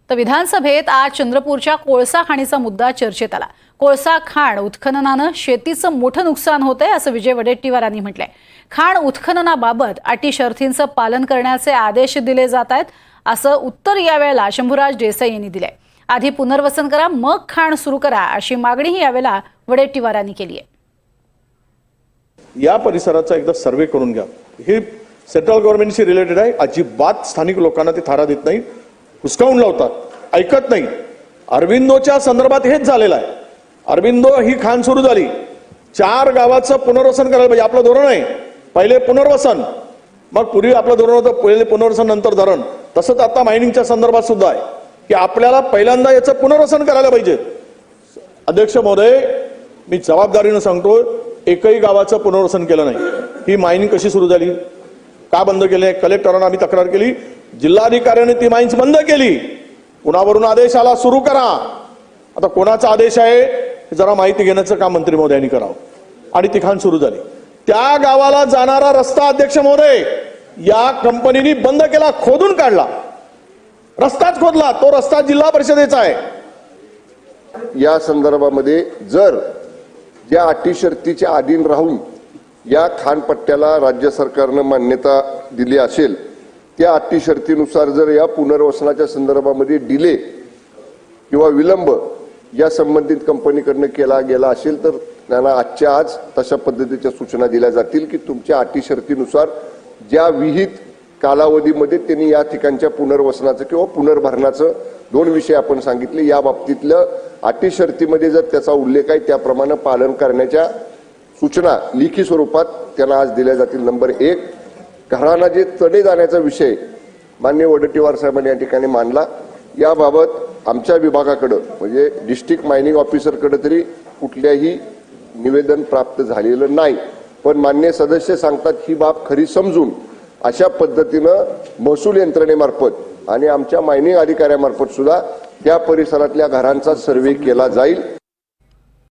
तर विधानसभेत आज चंद्रपूरच्या कोळसा खाणीचा मुद्दा चर्चेत आला। कोळसा खाण उत्खननानं शेतीचं मोठं नुकसान होतंय असं विजय वडेट्टीवारांनी म्हटलंय। खाण उत्खननाबाबत अटी शर्थींचं पालन करण्याचे आदेश दिले जात आहेत असं उत्तर यावेळेला शंभूराज देसाई यांनी दिलंय। आधी पुनर्वसन करा मग खाण सुरू करा अशी मागणीही यावेळेला वडेट्टीवारांनी केली आहे। या परिसराचा एकदा सर्वे करून घ्या। हे सेंट्रल गव्हर्नमेंटशी रिलेटेड आहे। अजिबात स्थानिक लोकांना ते थारा देत नाही, हुसकावून लावतात, ऐकत नाही। अरविंदोच्या संदर्भात हेच झालेलं आहे। अरविंदो ही खाण सुरू झाली, 4 गावाचं पुनर्वसन करायला पाहिजे, आपलं धोरण आहे। पहिले पुनर्वसन, मग पूर्वी आपलं धोरण होतं पहिले पुनर्वसन नंतर धरण। तसंच आता मायनिंगच्या संदर्भात सुद्धा आहे की आपल्याला पहिल्यांदा याचं पुनर्वसन करायला पाहिजे। अध्यक्ष महोदय, मी जबाबदारीने सांगतो, एकही गावाचं पुनर्वसन केलं नाही। ही मायनिंग कशी सुरू झाली, का बंद केले? कलेक्टरांना आम्ही तक्रार केली, जिल्हाधिकाऱ्याने ती माइन्स बंद केली। कुणावरून आदेश आला सुरू करा। आता कोणाचा आदेश आहे जरा माहिती घेण्याचं काम मंत्री महोदयांनी करावं। आणि ती खाण सुरू झाली। त्या गावाला जाणारा रस्ता अध्यक्ष महोदय या कंपनीने बंद केला, खोदून काढला, रस्ताच खोदला। तो रस्ता जिल्हा परिषदेचा आहे। या संदर्भामध्ये जर ज्या अटी शर्तीच्या अधीन राहून या खाणपट्ट्याला राज्य सरकारने मान्यता दिली असेल, त्या अटी शर्तीनुसार जर या पुनर्वसनाच्या संदर्भामध्ये डिले किंवा विलंब या संबंधित कंपनीकडनं केला गेला असेल तर त्यांना आजच्या आज तशा पद्धतीच्या सूचना दिल्या जातील की तुमच्या अटी शर्तीनुसार ज्या विहित कालावधीमध्ये त्यांनी या ठिकाणच्या पुनर्वसनाचं किंवा पुनर्भरणाचं 2 विषय आपण सांगितले, या बाबतीतलं अटी शर्तीमध्ये जर त्याचा उल्लेख आहे त्याप्रमाणे पालन करण्याच्या सूचना लिखी स्वरूपात त्यांना आज दिल्या जातील। नंबर 1, घरांना जे तडे जाण्याचा विषय माननीय वडेट्टीवार साहेबांनी या ठिकाणी मांडला, याबाबत आमच्या विभागाकडे म्हणजे डिस्ट्रिक्ट मायनिंग ऑफिसरकडे तरी कुठल्याही निवेदन प्राप्त झालेलं नाही। पण मान्य सदस्य सांगतात ही बाब खरी समजून अशा पद्धतीनं महसूल यंत्रणेमार्फत आणि आमच्या मायनिंग अधिकाऱ्यामार्फत सुद्धा त्या परिसरातल्या घरांचा सर्वे केला जाईल।